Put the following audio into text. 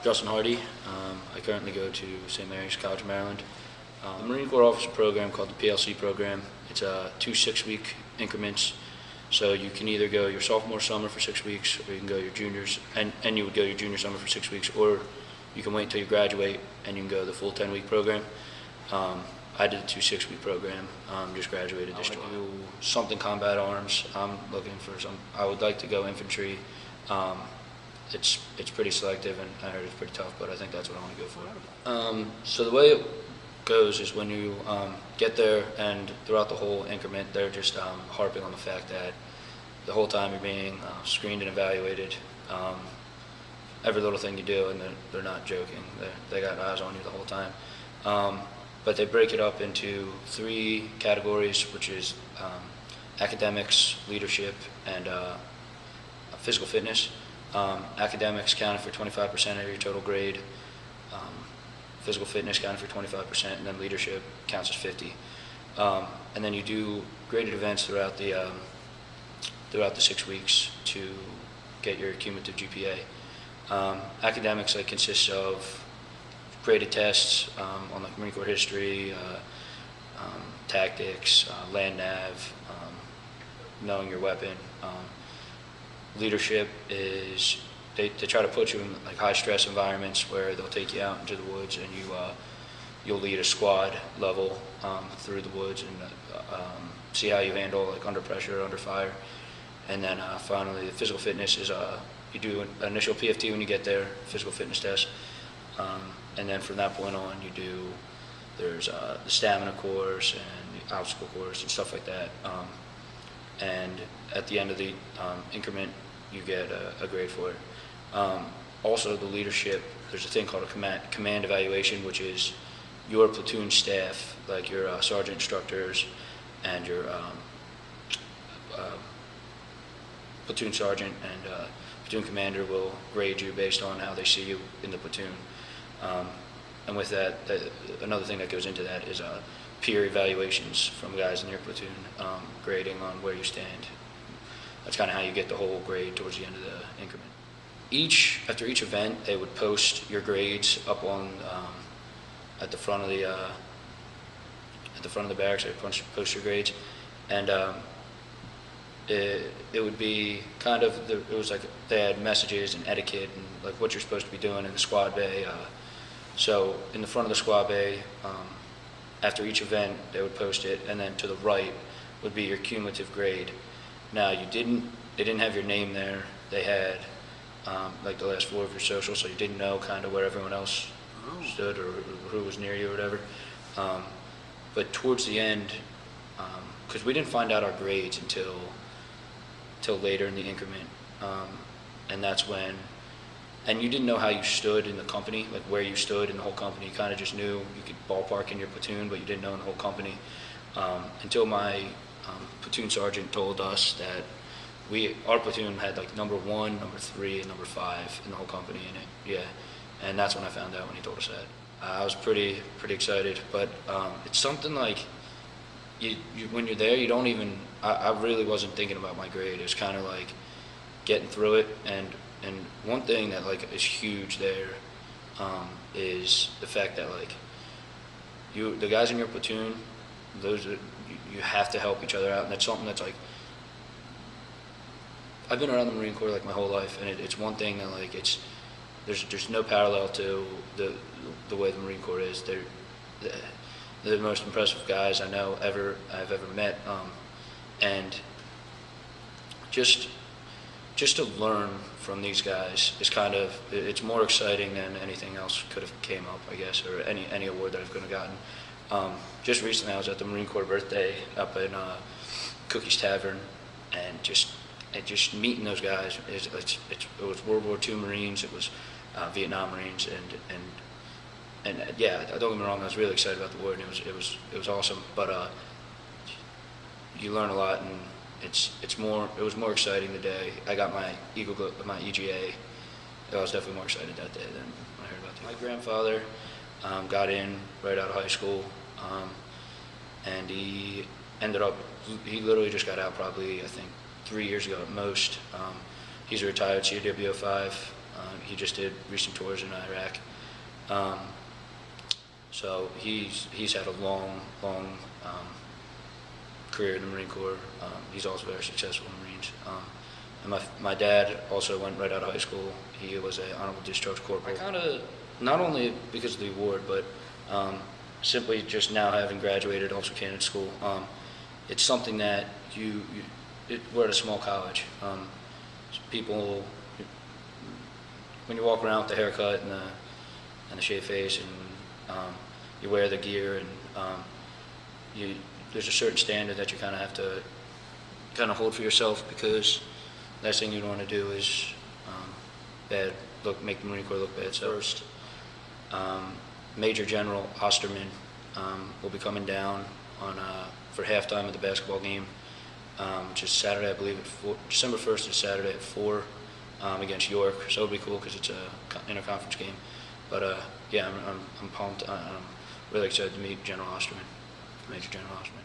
Justin Harty. I currently go to St. Mary's College of Maryland. The Marine Corps offers a program called the PLC program. It's 2 6-week increments. So you can either go your sophomore summer for 6 weeks, or you can go your juniors, and you would go your junior summer for 6 weeks, or you can wait until you graduate and you can go the full 10-week program. I did the 2 6-week program. Just graduated this year. I do something combat arms. I'm looking for some. I would like to go infantry. It's pretty selective, and I heard it's pretty tough, but I think that's what I want to go for. So the way it goes is when you get there, and throughout the whole increment, they're just harping on the fact that the whole time you're being screened and evaluated. Every little thing you do, and they're not joking. They got eyes on you the whole time. But they break it up into 3 categories, which is academics, leadership, and physical fitness. Academics counted for 25% of your total grade. Physical fitness counted for 25%, and then leadership counts as 50. And then you do graded events throughout the 6 weeks to get your cumulative GPA. Academics consists of graded tests on Marine Corps history, tactics, land nav, knowing your weapon. Leadership is they try to put you in high stress environments where they'll take you out into the woods, and you'll lead a squad level through the woods and see how you handle under pressure, under fire. And then finally, the physical fitness is you do an initial PFT when you get there, physical fitness test, and then from that point on, there's the stamina course and the obstacle course and stuff like that. And at the end of the increment, you get a grade for it. Also, the leadership, there's a thing called a command evaluation, which is your platoon staff, like your sergeant instructors and your platoon sergeant and platoon commander will grade you based on how they see you in the platoon. And with that, another thing that goes into that is peer evaluations from guys in your platoon, grading on where you stand. That's kind of how you get the whole grade towards the end of the increment. After each event, they would post your grades up on at the front of the barracks. They would post your grades, and it would be kind of it was like they had messages and etiquette and what you're supposed to be doing in the squad bay. So in the front of the squad bay, after each event, they would post it, and then to the right would be your cumulative grade. Now they didn't have your name there. They had the last 4 of your social, so you didn't know kind of where everyone else stood or who was near you or whatever. But towards the end, because we didn't find out our grades until later in the increment, and that's when. And you didn't know how you stood in the company, where you stood in the whole company. You kind of just knew you could ballpark in your platoon, but you didn't know in the whole company. Until my platoon sergeant told us that our platoon had number 1, number 3, and number 5 in the whole company in it. Yeah, and that's when I found out when he told us that. I was pretty excited, but it's something when you're there, you don't even. I really wasn't thinking about my grade. It was kind of getting through it, and one thing that is huge there is the fact that the guys in your platoon, you have to help each other out, and that's something that's I've been around the Marine Corps my whole life, and it's one thing that there's no parallel to the way the Marine Corps is. They're the most impressive guys I know I've ever met, and just to learn from these guys is it's more exciting than anything else could have came up, I guess, or any award that I've could have gotten. Just recently I was at the Marine Corps birthday up in Cookie's Tavern, and just meeting those guys, it was World War II Marines, it was Vietnam Marines, and yeah, don't get me wrong, I was really excited about the award, and it was awesome, but you learn a lot, and it was more exciting the day I got my EGA. I was definitely more excited that day than when I heard about it. My grandfather got in right out of high school, and he literally just got out probably, I think, 3 years ago at most. He's a retired CWO5 He just did recent tours in Iraq. So he's had a long career in the Marine Corps. He's also very successful in the Marines. And my dad also went right out of high school. He was an honorable discharge corporal. Not only because of the award, but simply just now having graduated officer candidate school, it's something that we're at a small college. People, when you walk around with the haircut and the shaved face, and you wear the gear, and there's a certain standard that you kind of have to hold for yourself, because last thing you want to do is make the Marine Corps look bad. So first, Major General Osterman will be coming down for halftime of the basketball game, which is Saturday, I believe, December 1st is Saturday at 4 against York. So it'll be cool because it's a interconference game. But yeah, I'm pumped. I'm really excited to meet General Osterman, Major General Osterman.